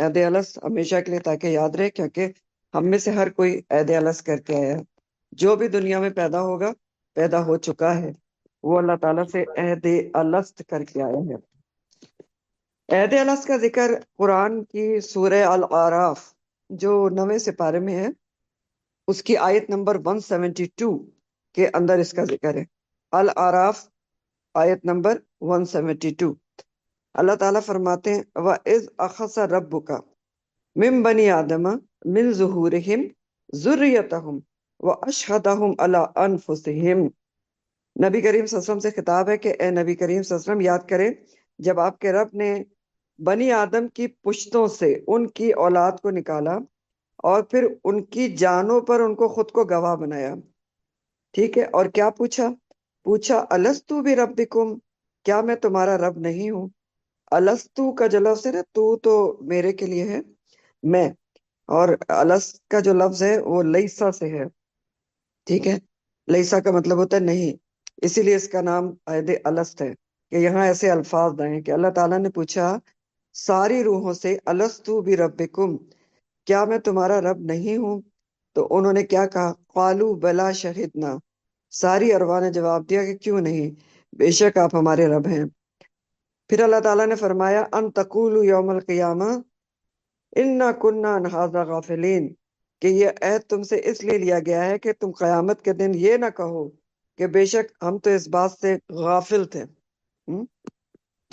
عہد الس ہمیشہ کے لیے تاکہ یاد رہے، کیونکہ ہم میں سے ہر کوئی عہد الس کر کے آیا ہے۔ جو بھی دنیا میں پیدا ہوگا، پیدا ہو چکا ہے، وہ اللہ تعالیٰ سے عہد الست کر کے آیا ہے۔ عہد الست کا ذکر قرآن کی سورہ الاعراف جو 9ویں سپارے میں ہے، اس کی آیت نمبر 172 کے اندر اس کا ذکر ہے۔ الاعراف آیت نمبر 172، اللہ تعالیٰ فرماتے ہیں وَإِذْ أَخَذَ رَبُّكَ مِن بَنِي آدَمَ مِن ظُهُورِهِمْ ذُرِّيَّتَهُمْ وَأَشْهَدَهُمْ عَلَىٰ أَنفُسِهِمْ۔ نبی کریم صلی اللہ علیہ وسلم سے خطاب ہے کہ اے نبی کریم صلی اللہ علیہ وسلم یاد کریں جب آپ کے رب نے بنی آدم کی پشتوں سے ان کی اولاد کو نکالا اور پھر ان کی جانوں پر ان کو خود کو گواہ بنایا، ٹھیک ہے، اور کیا پوچھا الستو بربکم، کیا میں تمہارا رب نہیں ہوں؟ الستو کا جو لفظ ہے نا، تو میرے کے لیے ہے میں، اور الست کا جو لفظ ہے وہ لیسا سے ہے، ٹھیک ہے، لیسا کا مطلب ہوتا ہے نہیں، اسی لیے اس کا نام عہد الست ہے کہ یہاں ایسے الفاظ آئے ہیں کہ اللہ تعالیٰ نے پوچھا ساری روحوں سے الستو بربکم، کیا میں تمہارا رب نہیں ہوں؟ تو انہوں نے کیا کہا؟ قالوا بلا شہدنا، ساری ارواح نے جواب دیا کہ کیوں نہیں، بے شک آپ ہمارے رب ہیں۔ پھر اللہ تعالیٰ نے فرمایا ان تقولوا یوم القیامہ انا کننا عن ھذا غافلین، کہ یہ عہد تم سے اس لیے لیا گیا ہے کہ تم قیامت کے دن یہ نہ کہو کہ بے شک ہم تو اس بات سے غافل تھے۔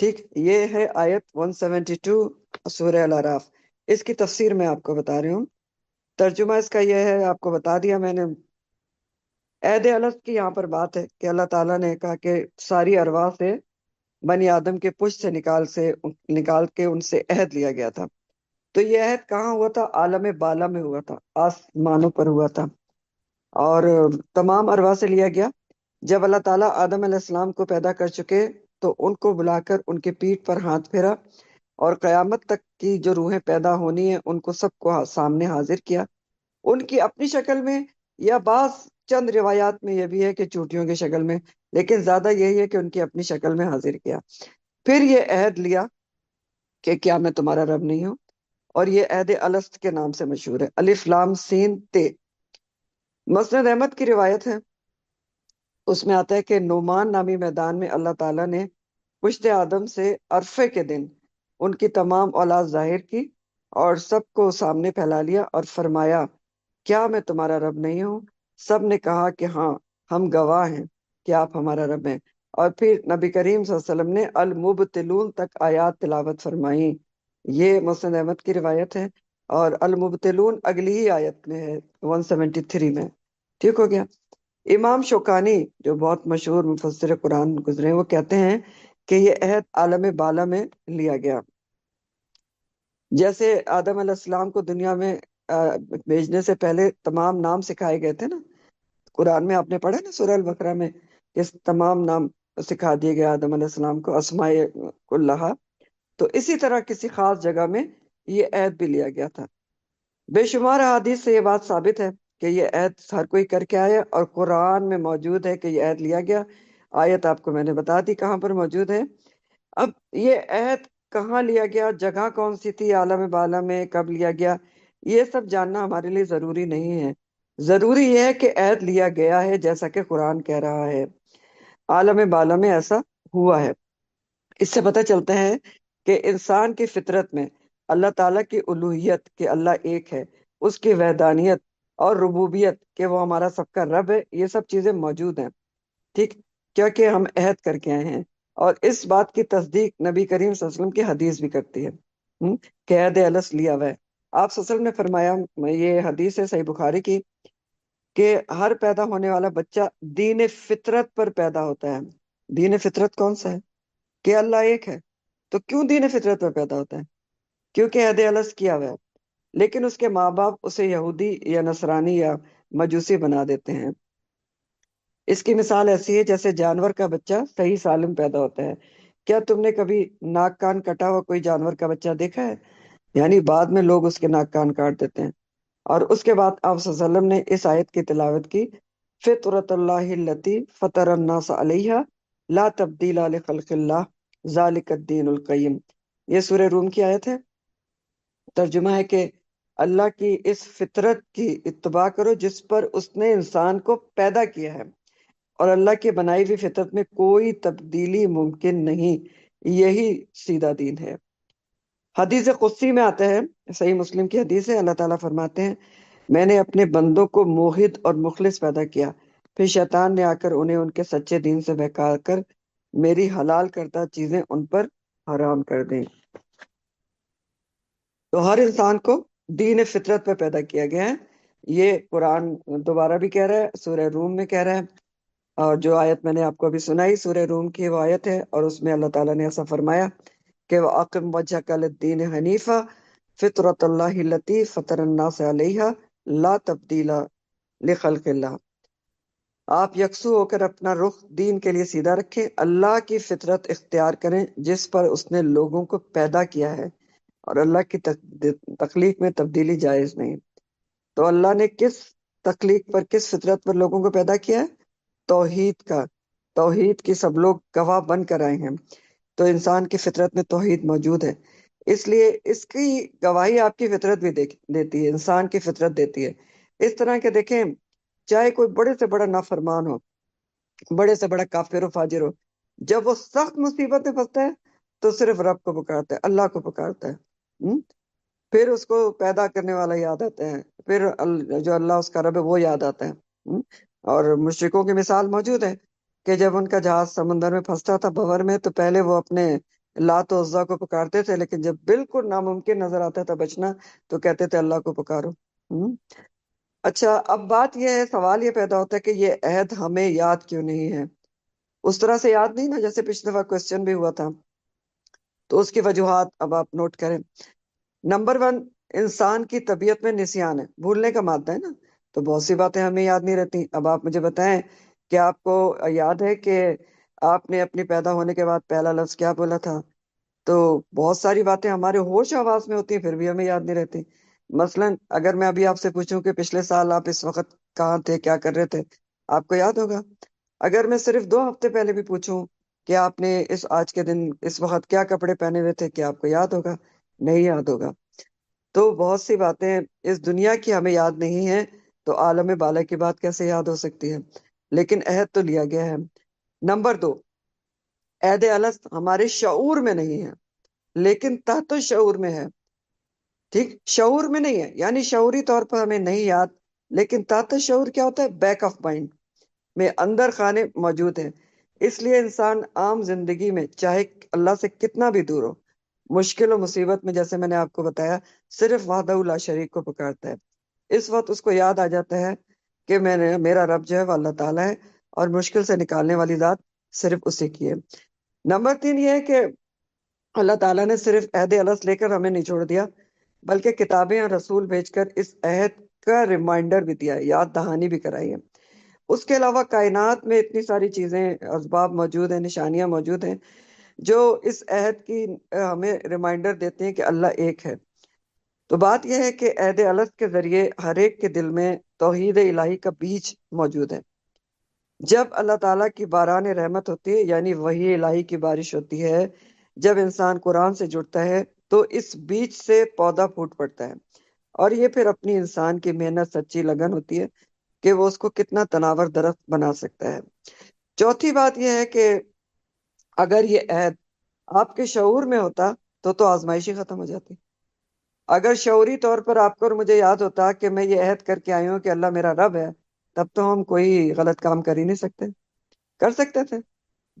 ٹھیک، یہ ہے آیت 172 سورہ الاعراف۔ اس کی تفسیر میں آپ کو بتا رہی ہوں، ترجمہ اس کا یہ ہے، آپ کو بتا دیا میں نے۔ عہد الست کی یہاں پر بات ہے کہ اللہ تعالیٰ نے کہا کہ ساری ارواح سے بنی آدم کے پشت سے نکال کے ان سے عہد لیا گیا تھا۔ تو یہ عہد کہاں ہوا تھا؟ عالم بالا میں ہوا تھا، آسمانوں پر ہوا تھا، اور تمام ارواح سے لیا گیا۔ جب اللہ تعالیٰ آدم علیہ السلام کو پیدا کر چکے تو ان کو بلا کر ان کے پیٹھ پر ہاتھ پھیرا اور قیامت تک کی جو روحیں پیدا ہونی ہیں ان کو سب کو سامنے حاضر کیا، ان کی اپنی شکل میں، یا بعض چند روایات میں یہ بھی ہے کہ چوٹیوں کی شکل میں، لیکن زیادہ یہی ہے کہ ان کی اپنی شکل میں حاضر کیا۔ پھر یہ عہد لیا کہ کیا میں تمہارا رب نہیں ہوں، اور یہ عہد الست کے نام سے مشہور ہے، الف لام سین تے۔ مسند احمد کی روایت ہے، اس میں آتا ہے کہ نعمان نامی میدان میں اللہ تعالیٰ نے پشت آدم سے عرفے کے دن ان کی تمام اولاد ظاہر کی اور سب کو سامنے پھیلا لیا اور فرمایا کیا میں تمہارا رب نہیں ہوں؟ سب نے کہا کہ ہاں، ہم گواہ ہیں کہ آپ ہمارا رب ہیں۔ اور پھر نبی کریم صلی اللہ علیہ وسلم نے المبتلون تک آیات تلاوت فرمائیں، یہ مسند احمد کی روایت ہے، اور المبتلون اگلی ہی آیت میں ہے 173 میں، ٹھیک ہو گیا۔ امام شوکانی جو بہت مشہور مفسر قرآن گزرے ہیں، وہ کہتے ہیں کہ یہ عہد عالم بالا میں لیا گیا۔ جیسے آدم علیہ السلام کو دنیا میں بھیجنے سے پہلے تمام نام سکھائے گئے تھے نا، قرآن میں آپ نے پڑھا نا سورہ البقرہ میں کہ تمام نام سکھا دیے گئے آدم علیہ السلام کو، اسماء اللہ، تو اسی طرح کسی خاص جگہ میں یہ عہد بھی لیا گیا تھا۔ بے شمار احادیث سے یہ بات ثابت ہے کہ یہ عہد ہر کوئی کر کے آیا، اور قرآن میں موجود ہے کہ یہ عہد لیا گیا۔ آیت آپ کو میں نے بتا دی کہاں پر موجود ہے۔ اب یہ عہد کہاں لیا گیا، جگہ کون سی تھی، عالم بالا میں، کب لیا گیا، یہ سب جاننا ہمارے لیے ضروری نہیں ہے۔ ضروری یہ ہے کہ عہد لیا گیا ہے جیسا کہ قرآن کہہ رہا ہے، عالم بالا میں ایسا ہوا ہے۔ اس سے پتہ چلتا ہے کہ انسان کی فطرت میں اللہ تعالیٰ کی الوہیت کہ اللہ ایک ہے، اس کی وحدانیت اور ربوبیت کہ وہ ہمارا سب کا رب ہے، یہ سب چیزیں موجود ہیں، ٹھیک، کیونکہ ہم عہد کر کے آئے ہیں، اور اس بات کی تصدیق نبی کریم صلی اللہ علیہ وسلم کی حدیث بھی کرتی ہے کہ عہد الست لیا ہوا ہے۔ آپ صلی اللہ علیہ وسلم نے فرمایا، یہ حدیث ہے صحیح بخاری کی، کہ ہر پیدا ہونے والا بچہ دین فطرت پر پیدا ہوتا ہے۔ دین فطرت کون سا ہے؟ کہ اللہ ایک ہے۔ تو کیوں دین فطرت پر پیدا ہوتا ہے؟ کیونکہ عہد الست کیا ہوا ہے، لیکن اس کے ماں باپ اسے یہودی یا نصرانی یا مجوسی بنا دیتے ہیں۔ اس کی مثال ایسی ہے جیسے جانور کا بچہ صحیح سالم پیدا ہوتا ہے۔ کیا تم نے کبھی ناک کان کٹا ہوا کوئی جانور کا بچہ دیکھا ہے؟ یعنی بعد میں لوگ اس کے ناک کان کاٹ دیتے ہیں۔ اور اس کے بعد آپ صلی اللہ علیہ وسلم نے اس آیت کی تلاوت کی، فطرت اللہ التی فطر الناس علیہا لا تبدیل لخلق اللہ ذالک الدین القیم۔ یہ سورہ روم کی آیت ہے، ترجمہ ہے کہ اللہ کی اس فطرت کی اتباع کرو جس پر اس نے انسان کو پیدا کیا ہے، اور اللہ کی بنائی ہوئی فطرت میں کوئی تبدیلی ممکن نہیں، یہی سیدھا دین ہے۔ حدیث قدسی میں آتا ہے، صحیح مسلم کی حدیث ہے، اللہ تعالیٰ فرماتے ہیں میں نے اپنے بندوں کو موحد اور مخلص پیدا کیا، پھر شیطان نے آ کر انہیں ان کے سچے دین سے بہکا کر میری حلال کردہ چیزیں ان پر حرام کر دیں۔ تو ہر انسان کو دین فطرت پہ پیدا کیا گیا ہے، یہ قرآن دوبارہ بھی کہہ رہا ہے، سورہ روم میں کہہ رہا ہے، اور جو آیت میں نے آپ کو ابھی سنائی سورہ روم کی وہ آیت ہے، اور اس میں اللہ تعالیٰ نے ایسا فرمایا کہ وَأَقِمْ وَجْهَكَ لِلدِّينِ حَنِيفًا فِطْرَةَ اللَّهِ الَّتِي فَطَرَ النَّاسَ عَلَيْهَا لَا تَبْدِيلَ لِخَلْقِ اللَّهِ، آپ یکسو ہو کر اپنا رخ دین کے لیے سیدھا رکھیں، اللہ کی فطرت اختیار کریں جس پر اس نے لوگوں کو پیدا کیا ہے، اور اللہ کی تخلیق میں تبدیلی جائز نہیں۔ تو اللہ نے کس تخلیق پر، کس فطرت پر لوگوں کو پیدا کیا ہے؟ توحید کا، توحید کی سب لوگ گواہ بن کر آئے ہیں، تو انسان کی فطرت میں توحید موجود ہے، اس لیے اس کی گواہی آپ کی فطرت بھی دیتی ہے، انسان کی فطرت دیتی ہے۔ اس طرح کے دیکھیں، چاہے کوئی بڑے سے بڑا نافرمان ہو، بڑے سے بڑا کافر و فاجر ہو، جب وہ سخت مصیبت میں پھنستا ہے تو صرف رب کو پکارتا ہے، اللہ کو پکارتا ہے، پھر اس کو پیدا کرنے والا یاد آتا ہے، پھر جو اللہ اس کا رب ہے وہ یاد آتا ہے۔ اور مشرکوں کی مثال موجود ہے کہ جب ان کا جہاز سمندر میں پھنستا تھا بھور میں، تو پہلے وہ اپنے لات و عزا کو پکارتے تھے، لیکن جب بالکل ناممکن نظر آتا تھا بچنا تو کہتے تھے اللہ کو پکارو۔ اچھا، اب بات یہ ہے، سوال یہ پیدا ہوتا ہے کہ یہ عہد ہمیں یاد کیوں نہیں ہے؟ اس طرح سے یاد نہیں نا جیسے پچھلی دفعہ کوسچن بھی ہوا تھا، تو اس کی وجوہات اب آپ نوٹ کریں۔ نمبر 1، انسان کی طبیعت میں نسیان ہے، بھولنے کا مادہ ہے نا، تو بہت سی باتیں ہمیں یاد نہیں رہتی۔ اب آپ مجھے بتائیں کہ آپ کو یاد ہے کہ آپ نے اپنی پیدا ہونے کے بعد پہلا لفظ کیا بولا تھا؟ تو بہت ساری باتیں ہمارے ہوش آواز میں ہوتی ہیں پھر بھی ہمیں یاد نہیں رہتی۔ مثلا اگر میں ابھی آپ سے پوچھوں کہ پچھلے سال آپ اس وقت کہاں تھے، کیا کر رہے تھے، آپ کو یاد ہوگا؟ اگر میں صرف 2 ہفتے پہلے بھی پوچھوں کہ آپ نے آج کے دن اس وقت کیا کپڑے پہنے ہوئے تھے، کیا آپ کو یاد ہوگا؟ نہیں یاد ہوگا۔ تو بہت سی باتیں اس دنیا کی ہمیں یاد نہیں ہیں، تو عالم بالا کی بات کیسے یاد ہو سکتی ہے؟ لیکن عہد تو لیا گیا ہے۔ نمبر 2، عہد الست ہمارے شعور میں نہیں ہے لیکن تحت شعور میں ہے، ٹھیک؟ شعور میں نہیں ہے یعنی شعوری طور پر ہمیں نہیں یاد، لیکن تحت شعور کیا ہوتا ہے؟ بیک آف مائنڈ میں اندر خانے موجود ہیں۔ اس لیے انسان عام زندگی میں چاہے اللہ سے کتنا بھی دور ہو، مشکل و مصیبت میں، جیسے میں نے آپ کو بتایا، صرف وحدہ لا شریک کو پکارتا ہے۔ اس وقت اس کو یاد آ جاتا ہے کہ میرا رب جو ہے وہ اللہ تعالیٰ ہے، اور مشکل سے نکالنے والی ذات صرف اسی کی ہے۔ نمبر 3 یہ ہے کہ اللہ تعالیٰ نے صرف عہد الست لے کر ہمیں نہیں چھوڑ دیا، بلکہ کتابیں اور رسول بھیج کر اس عہد کا ریمائنڈر بھی دیا ہے، یاد دہانی بھی کرائی ہے۔ اس کے علاوہ کائنات میں اتنی ساری چیزیں، اسباب موجود ہیں، نشانیاں موجود ہیں جو اس عہد کی ہمیں ریمائنڈر دیتے ہیں کہ اللہ ایک ہے۔ تو بات یہ ہے کہ عہد الست کے ذریعے ہر ایک کے دل میں توحید الہی کا بیج موجود ہے۔ جب اللہ تعالیٰ کی باران رحمت ہوتی ہے یعنی وحی الہی کی بارش ہوتی ہے، جب انسان قرآن سے جڑتا ہے تو اس بیج سے پودا پھوٹ پڑتا ہے، اور یہ پھر اپنی انسان کی محنت، سچی لگن ہوتی ہے کہ وہ اس کو کتنا تناور درخت بنا سکتا ہے۔ چوتھی بات یہ ہے کہ اگر یہ عہد آپ کے شعور میں ہوتا تو آزمائش ہی ختم ہو جاتی۔ اگر شعوری طور پر آپ کو اور مجھے یاد ہوتا کہ میں یہ عہد کر کے آئی ہوں کہ اللہ میرا رب ہے، تب تو ہم کوئی غلط کام کر ہی نہیں سکتے، کر سکتے تھے؟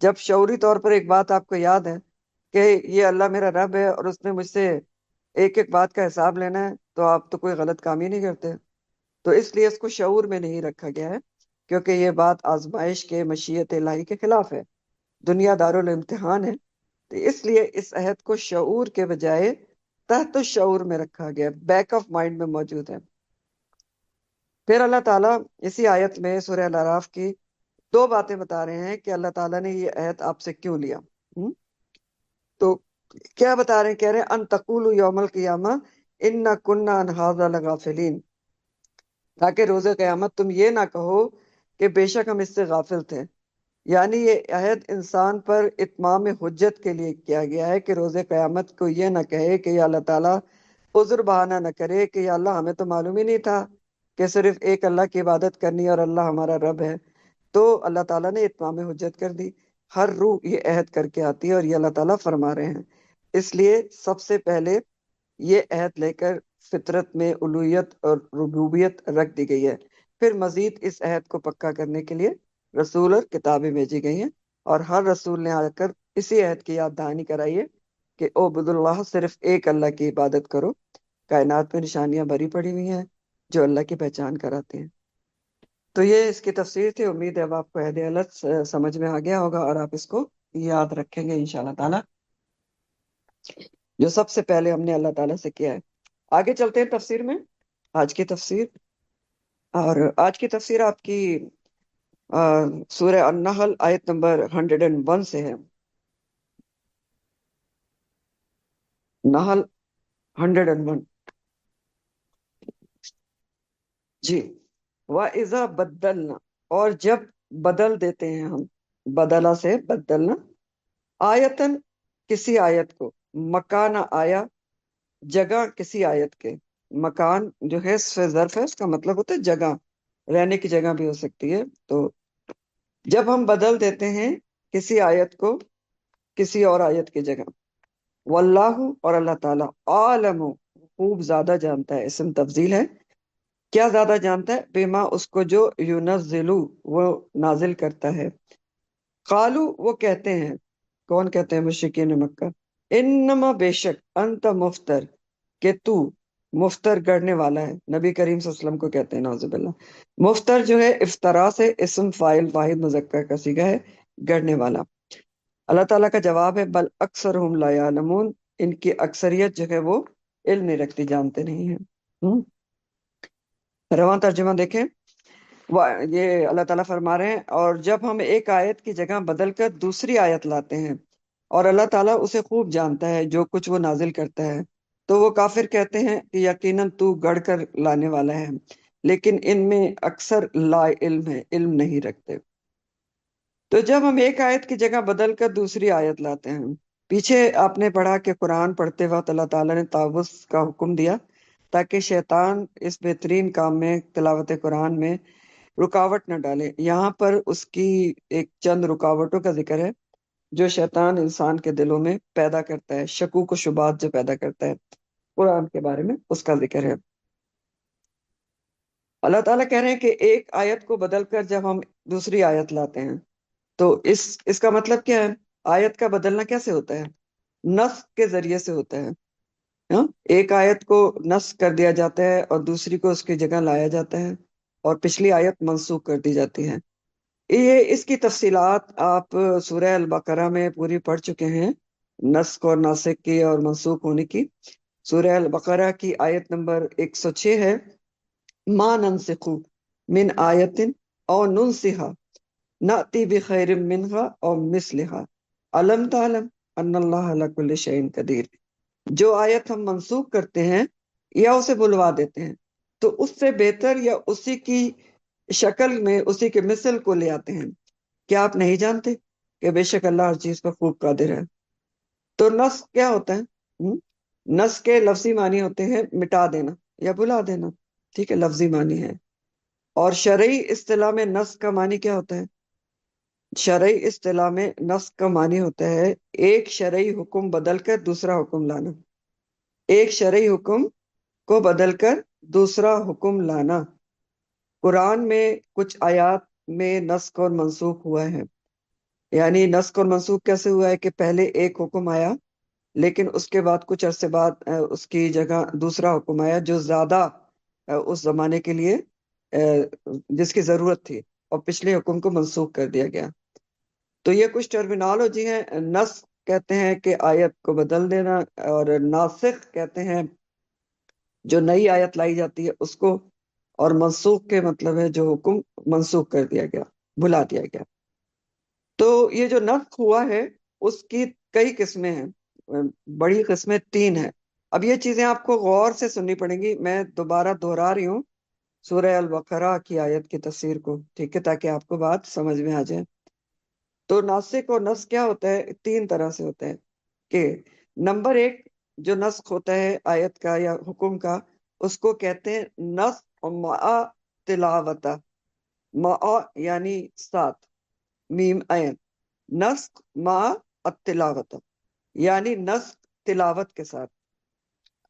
جب شعوری طور پر ایک بات آپ کو یاد ہے کہ یہ اللہ میرا رب ہے اور اس نے مجھ سے ایک ایک بات کا حساب لینا ہے، تو آپ تو کوئی غلط کام ہی نہیں کرتے۔ تو اس لیے اس کو شعور میں نہیں رکھا گیا ہے، کیونکہ یہ بات آزمائش کے، مشیت الہی کے خلاف ہے، دنیا دارالامتحان ہے۔ تو اس لیے اس عہد کو شعور کے بجائے تحت الشعور میں رکھا گیا، بیک آف مائنڈ میں موجود ہے۔ پھر اللہ تعالیٰ اسی آیت میں سورہ الاعراف کی 2 باتیں بتا رہے ہیں کہ اللہ تعالیٰ نے یہ عہد آپ سے کیوں لیا۔ تو کیا بتا رہے ہیں؟ کہہ رہے ہیں ان تقولوا یوم القیامہ انا کنا عن ھذا لغافلین، تاکہ روز قیامت تم یہ نہ کہو کہ بے شک ہم اس سے غافل تھے۔ یعنی یہ عہد انسان پر اتمام حجت کے لیے کیا گیا ہے کہ روز قیامت کو یہ نہ کہے کہ یا اللہ تعالیٰ عذر بہانہ نہ کرے کہ یا اللہ ہمیں تو معلوم ہی نہیں تھا کہ صرف ایک اللہ کی عبادت کرنی ہے اور اللہ ہمارا رب ہے۔ تو اللہ تعالیٰ نے اتمام حجت کر دی۔ ہر روح یہ عہد کر کے آتی ہے اور یہ اللہ تعالیٰ فرما رہے ہیں۔ اس لیے سب سے پہلے یہ عہد لے کر فطرت میں الوہیت اور ربوبیت رکھ دی گئی ہے، پھر مزید اس عہد کو پکا کرنے کے لیے رسول اور کتابیں بھیجی گئی ہیں، اور ہر رسول نے آ کر اسی عہد کی یاد دہانی کرائی ہے کہ عبد اللہ، صرف ایک اللہ کی عبادت کرو۔ کائنات میں نشانیاں بھری پڑی ہوئی ہیں جو اللہ کی پہچان کراتے ہیں۔ تو یہ اس کی تفسیر تھی۔ امید ہے اب آپ کو عہد الت سمجھ میں آ گیا ہوگا اور آپ اس کو یاد رکھیں گے انشاءاللہ تعالی، جو سب سے پہلے ہم نے اللہ تعالیٰ سے کیا ہے۔ آگے چلتے ہیں تفسیر میں، آج کی تفسیر۔ اور آج کی تفسیر آپ کی سورہ النحل آیت نمبر 101 سے ہے۔ نحل 101 جی۔ وَإِذَا بَدَّلْنَا، اور جب بدل دیتے ہیں ہم، بدلہ سے بدلنا، آیتن کسی آیت کو، مکان آیا جگہ کسی آیت کے، مکان جو ہے اسم ظرف ہے، اس کا مطلب ہوتا ہے جگہ، رہنے کی جگہ بھی ہو سکتی ہے۔ تو جب ہم بدل دیتے ہیں کسی آیت کو کسی اور آیت کی جگہ، واللہ، اور اللہ تعالیٰ، عالم، خوب زیادہ جانتا ہے، اسم تفضیل ہے، کیا زیادہ جانتا ہے؟ بما، اس کو جو ینزلو، وہ نازل کرتا ہے۔ قالو، وہ کہتے ہیں، کون کہتے ہیں؟ مشرکین مکہ، انما، بے شک، انت مفتر، کہ تو مفتر گڑنے والا ہے۔ نبی کریم صلی اللہ علیہ وسلم کو کہتے ہیں، نعوذ باللہ۔ مفتر جو ہے افطرا سے اسم فاعل واحد مذکر کا صیغہ ہے، گڑنے والا۔ اللہ تعالیٰ کا جواب ہے، بل اکثرہم لا یعلمون، ان کی اکثریت جو ہے وہ علم نہیں رکھتی، جانتے نہیں ہیں۔ رواں ترجمہ دیکھیں، یہ اللہ تعالیٰ فرما رہے ہیں، اور جب ہم ایک آیت کی جگہ بدل کر دوسری آیت لاتے ہیں اور اللہ تعالیٰ اسے خوب جانتا ہے جو کچھ وہ نازل کرتا ہے، تو وہ کافر کہتے ہیں کہ یقیناً تو گڑھ کر لانے والا ہے، لیکن ان میں اکثر لا علم ہے، علم نہیں رکھتے۔ تو جب ہم ایک آیت کی جگہ بدل کر دوسری آیت لاتے ہیں، پیچھے آپ نے پڑھا کہ قرآن پڑھتے وقت اللہ تعالیٰ نے تعوذ کا حکم دیا تاکہ شیطان اس بہترین کام میں، تلاوت قرآن میں، رکاوٹ نہ ڈالے۔ یہاں پر اس کی ایک چند رکاوٹوں کا ذکر ہے جو شیطان انسان کے دلوں میں پیدا کرتا ہے، شکوک و شبہات جو پیدا کرتا ہے قرآن کے بارے میں، اس کا ذکر ہے۔ اللہ تعالیٰ کہہ رہے ہیں کہ ایک آیت کو بدل کر جب ہم دوسری آیت لاتے ہیں تو اس کا مطلب کیا ہے؟ آیت کا بدلنا کیسے ہوتا ہے؟ نسخ کے ذریعے سے ہوتا ہے۔ ہاں، ایک آیت کو نسخ کر دیا جاتا ہے اور دوسری کو اس کی جگہ لایا جاتا ہے، اور پچھلی آیت منسوخ کر دی جاتی ہے۔ اس کی تفصیلات آپ سورہ البقرہ میں پوری پڑھ چکے ہیں، نسخ اور ناسخ کی اور منسوخ ہونے کی۔ سورہ البقرہ کی آیت نمبر 106 ہے، ما ننسخ من آیت او ننسها نأتی بخیر منها او مثلها علم تعلم ان اللہ علی کل شیء قدیر۔ جو آیت ہم منسوخ کرتے ہیں یا اسے بلوا دیتے ہیں تو اس سے بہتر یا اسی کی شکل میں اسی کے مثل کو لے آتے ہیں۔ کیا آپ نہیں جانتے کہ بے شک اللہ ہر چیز پر خوب قادر ہے؟ تو نسخ کیا ہوتا ہے؟ نسخ کے لفظی معنی ہوتے ہیں مٹا دینا یا بلا دینا، ٹھیک ہے، لفظی معنی ہے۔ اور شرعی اصطلاح میں نسخ کا معنی کیا ہوتا ہے؟ شرعی اصطلاح میں نسخ کا معنی ہوتا ہے ایک شرعی حکم بدل کر دوسرا حکم لانا، ایک شرعی حکم کو بدل کر دوسرا حکم لانا۔ قرآن میں کچھ آیات میں نسخ اور منسوخ ہوا ہے، یعنی نسخ اور منسوخ کیسے ہوا ہے کہ پہلے ایک حکم آیا لیکن اس کے بعد کچھ عرصے بعد اس کی جگہ دوسرا حکم آیا جو زیادہ اس زمانے کے لیے جس کی ضرورت تھی، اور پچھلے حکم کو منسوخ کر دیا گیا۔ تو یہ کچھ ٹرمینالوجی ہے۔ نسخ کہتے ہیں کہ آیت کو بدل دینا، اور ناسخ کہتے ہیں جو نئی آیت لائی جاتی ہے اس کو، اور منسوخ کے مطلب ہے جو حکم منسوخ کر دیا گیا، بھلا دیا گیا۔ تو یہ جو نسخ ہوا ہے اس کی کئی قسمیں ہیں، بڑی قسمیں 3 ہیں۔ اب یہ چیزیں آپ کو غور سے سننی پڑیں گی، میں دوبارہ دہرا رہی ہوں سورہ البقرہ کی آیت کی تفسیر کو، ٹھیک ہے، تاکہ آپ کو بات سمجھ میں آ جائے۔ تو ناسخ اور نسخ کیا ہوتا ہے؟ 3 طرح سے ہوتا ہے کہ نمبر 1، جو نسخ ہوتا ہے آیت کا یا حکم کا، اس کو کہتے ہیں نسخ مع تلاوتہ، مع یعنی ساتھ، میم عین، نسخ مع التلاوت یعنی نسخ تلاوت کے ساتھ۔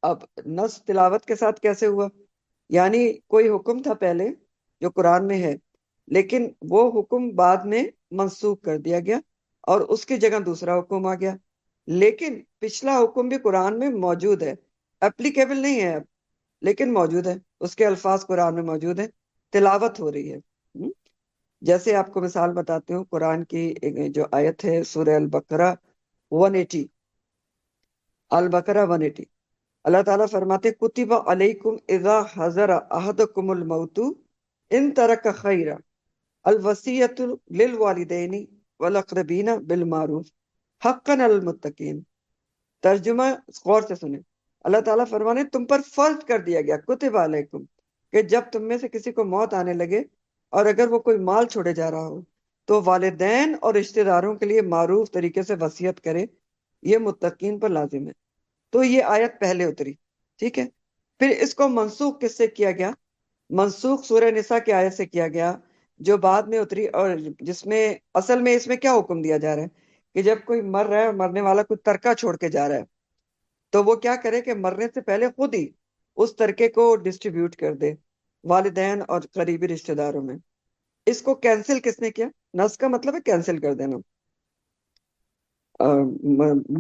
اب نسخ تلاوت کے ساتھ کیسے ہوا؟ یعنی کوئی حکم تھا پہلے جو قرآن میں ہے، لیکن وہ حکم بعد میں منسوخ کر دیا گیا اور اس کی جگہ دوسرا حکم آ گیا، لیکن پچھلا حکم بھی قرآن میں موجود ہے، اپلیکیبل نہیں ہے اب، لیکن موجود ہے، اس کے الفاظ قرآن میں موجود ہیں، تلاوت ہو رہی ہے۔ جیسے آپ کو مثال بتاتی ہوں، قرآن کی ایک جو آیت ہے سورہ البقرہ 180، البقرہ 180، اللہ تعالیٰ فرماتے کتب علیکم اذا حضر احدکم الموت ان ترک خیرا الوصیۃ للوالدین والاقربین بالمعروف حقا علی المتقین۔ ترجمہ غور سے سنیں، اللہ تعالیٰ فرمانے تم پر فرض کر دیا گیا، کتب علیکم، کہ جب تم میں سے کسی کو موت آنے لگے اور اگر وہ کوئی مال چھوڑے جا رہا ہو تو والدین اور رشتہ داروں کے لیے معروف طریقے سے وصیت کرے، یہ متقین پر لازم ہے۔ تو یہ آیت پہلے اتری، ٹھیک ہے، پھر اس کو منسوخ کس سے کیا گیا؟ منسوخ سورہ نساء کی آیت سے کیا گیا جو بعد میں اتری، اور جس میں اصل میں اس میں کیا حکم دیا جا رہا ہے کہ جب کوئی مر رہا ہے اور مرنے والا کوئی ترکہ چھوڑ کے جا رہا ہے تو وہ کیا کرے کہ مرنے سے پہلے خود ہی اس ترکے کو ڈسٹریبیوٹ کر دے والدین اور قریبی رشتہ داروں میں۔ اس کو کینسل کس نے کیا؟ نس کا مطلب ہے کینسل کر دینا،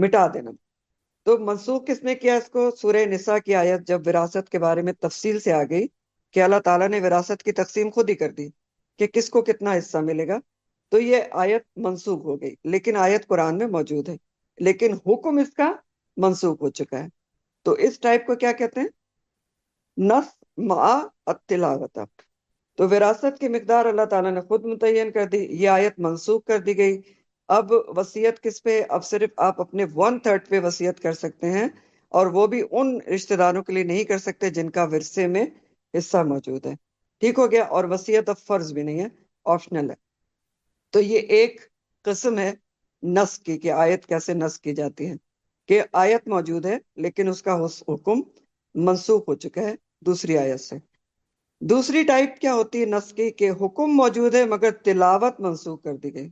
مٹا دینا۔ تو منسوخ کس نے کیا اس کو؟ سورہ نساء کی آیت جب وراثت کے بارے میں تفصیل سے آ گئی کہ اللہ تعالیٰ نے وراثت کی تقسیم خود ہی کر دی کہ کس کو کتنا حصہ ملے گا، تو یہ آیت منسوخ ہو گئی، لیکن آیت قرآن میں موجود ہے، لیکن حکم اس کا منسوخ ہو چکا ہے۔ تو اس ٹائپ کو کیا کہتے ہیں؟ نص مع التلاوت۔ تو وراثت کی مقدار اللہ تعالیٰ نے خود متعین کر دی، یہ آیت منسوخ کر دی گئی۔ اب وصیت کس پہ؟ اب صرف آپ اپنے 1/3 پہ وصیت کر سکتے ہیں، اور وہ بھی ان رشتہ داروں کے لیے نہیں کر سکتے جن کا ورثے میں حصہ موجود ہے، ٹھیک ہو گیا؟ اور وصیت اب فرض بھی نہیں ہے، آپشنل ہے۔ تو یہ ایک قسم ہے نسخ کی، کہ آیت کیسے نسخ کی جاتی ہے، کہ آیت موجود ہے لیکن اس کا حکم منسوخ ہو چکا ہے دوسری آیت سے۔ دوسری ٹائپ کیا ہوتی ہے نسخ کی؟ کہ حکم موجود ہے مگر تلاوت منسوخ کر دی گئی،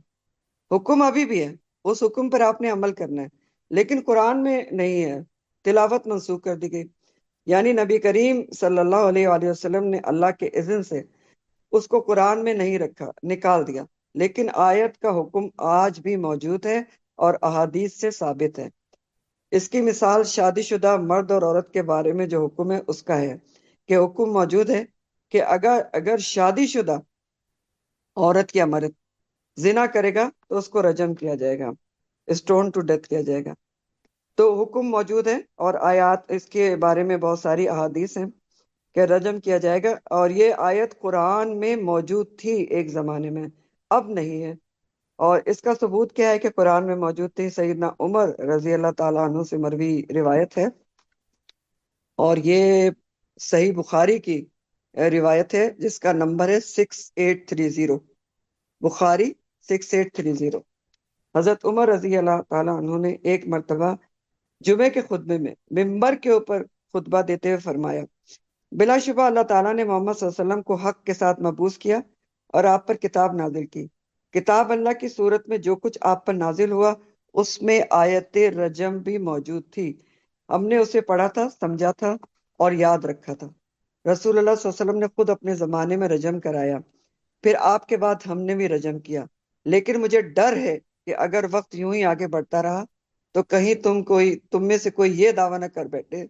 حکم ابھی بھی ہے، اس حکم پر آپ نے عمل کرنا ہے، لیکن قرآن میں نہیں ہے، تلاوت منسوخ کر دی گئی۔ یعنی نبی کریم صلی اللہ علیہ وآلہ وسلم نے اللہ کے اذن سے اس کو قرآن میں نہیں رکھا، نکال دیا، لیکن آیت کا حکم آج بھی موجود ہے اور احادیث سے ثابت ہے۔ اس کی مثال شادی شدہ مرد اور عورت کے بارے میں جو حکم ہے اس کا ہے، کہ حکم موجود ہے کہ اگر شادی شدہ عورت یا مرد زنا کرے گا تو اس کو رجم کیا جائے گا، اسٹون ٹو ڈیتھ کیا جائے گا۔ تو حکم موجود ہے اور آیات اس کے بارے میں بہت ساری احادیث ہیں کہ رجم کیا جائے گا، اور یہ آیت قرآن میں موجود تھی ایک زمانے میں، اب نہیں ہے۔ اور اس کا ثبوت کیا ہے کہ قرآن میں موجود تھی؟ سیدنا عمر رضی اللہ تعالیٰ عنہ سے مروی روایت ہے، اور یہ صحیح بخاری کی روایت ہے جس کا نمبر ہے 6830، بخاری 6830۔ حضرت عمر رضی اللہ تعالیٰ عنہ نے ایک مرتبہ جمعے کے خطبے میں ممبر کے اوپر خطبہ دیتے ہوئے فرمایا، بلا شبہ اللہ تعالیٰ نے محمد صلی اللہ علیہ وسلم کو حق کے ساتھ مبعوث کیا اور آپ پر کتاب نازل کی۔ کتاب اللہ کی صورت میں جو کچھ آپ پر نازل ہوا اس میں آیت رجم بھی موجود تھی، ہم نے اسے پڑھا تھا، سمجھا تھا اور یاد رکھا تھا۔ رسول اللہ صلی اللہ علیہ وسلم نے خود اپنے زمانے میں رجم کرایا، پھر آپ کے بعد ہم نے بھی رجم کیا، لیکن مجھے ڈر ہے کہ اگر وقت یوں ہی آگے بڑھتا رہا تو کہیں تم میں سے کوئی یہ دعویٰ نہ کر بیٹھے،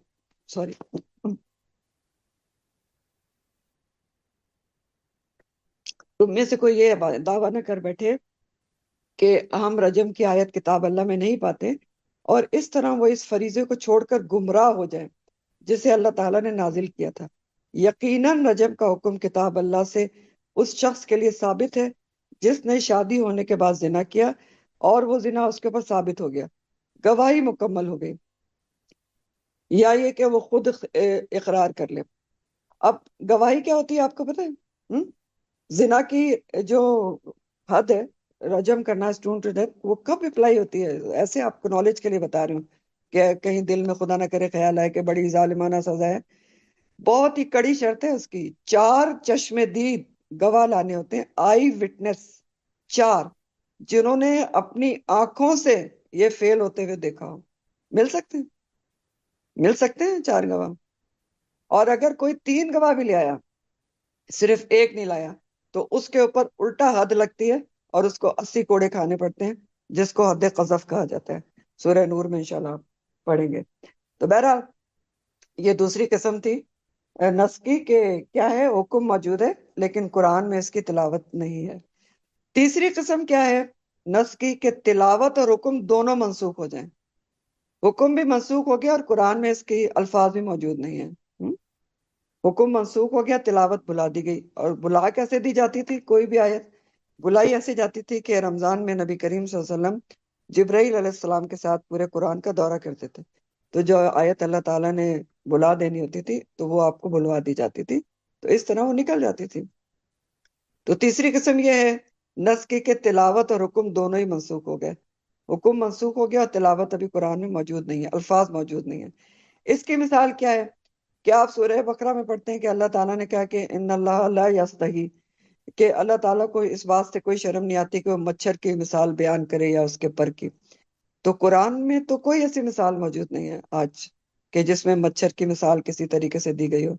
تم میں سے کوئی یہ دعویٰ نہ کر بیٹھے کہ ہم رجم کی آیت کتاب اللہ میں نہیں پاتے، اور اس طرح وہ اس فریضے کو چھوڑ کر گمراہ ہو جائیں جسے اللہ تعالیٰ نے نازل کیا تھا۔ یقیناً رجم کا حکم کتاب اللہ سے اس شخص کے لیے ثابت ہے جس نے شادی ہونے کے بعد زنا کیا اور وہ زنا اس کے اوپر ثابت ہو گیا، گواہی مکمل ہو گئی، یا یہ کہ وہ خود اقرار کر لے۔ اب گواہی کیا ہوتی ہے آپ کو پتہ ہے؟ زنا کی جو حد ہے رجم کرنا، اسٹون ٹو ڈیتھ، وہ کب اپلائی ہوتی ہے؟ ایسے آپ کو نالج کے لیے بتا رہی ہوں کہ کہیں دل میں خدا نہ کرے خیال آئے کہ بڑی ظالمانہ سزا ہے. بہت ہی کڑی شرط ہے اس کی. 4 چشم دید گواہ لانے ہوتے ہیں، آئی وٹنس، 4 جنہوں نے اپنی آنکھوں سے یہ فیل ہوتے ہوئے دیکھا ہو. مل سکتے ہیں، مل سکتے ہیں 4 گواہ. اور اگر کوئی 3 گواہ بھی لے آیا، صرف ایک نہیں لایا، تو اس کے اوپر الٹا حد لگتی ہے اور اس کو 80 کوڑے کھانے پڑتے ہیں، جس کو حد قذف کہا جاتا ہے. سورہ نور میں انشاءاللہ آپ پڑھیں گے. تو بہرحال یہ دوسری قسم تھی نص کی، کہ کیا ہے، حکم موجود ہے لیکن قرآن میں اس کی تلاوت نہیں ہے. تیسری قسم کیا ہے نص کی، کہ تلاوت اور حکم دونوں منسوخ ہو جائیں. حکم بھی منسوخ ہو گیا اور قرآن میں اس کی الفاظ بھی موجود نہیں ہیں. حکم منسوخ ہو گیا، تلاوت بلا دی گئی. اور بلا کیسے دی جاتی تھی؟ کوئی بھی آیت بلائی ایسے جاتی تھی کہ رمضان میں نبی کریم صلی اللہ علیہ وسلم جبرائیل علیہ السلام کے ساتھ پورے قرآن کا دورہ کرتے تھے. تو جو آیت اللہ تعالیٰ نے بلا دینی ہوتی تھی تو وہ آپ کو بلوا دی جاتی تھی، تو اس طرح وہ نکل جاتی تھی. تو تیسری قسم یہ ہے نص کی کہ تلاوت اور حکم دونوں ہی منسوخ ہو گئے. حکم منسوخ ہو گیا اور تلاوت ابھی قرآن میں موجود نہیں ہے، الفاظ موجود نہیں ہیں. اس کی مثال کیا ہے کہ آپ سورہ بقرہ میں پڑھتے ہیں کہ اللہ تعالیٰ نے کہا کہ ان اللہ لا یستحی، کہ اللہ تعالیٰ کو اس بات سے کوئی شرم نہیں آتی کہ وہ مچھر کی مثال بیان کرے یا اس کے پر کی. تو قرآن میں تو کوئی ایسی مثال موجود نہیں ہے آج کہ جس میں مچھر کی مثال کسی طریقے سے دی گئی ہو،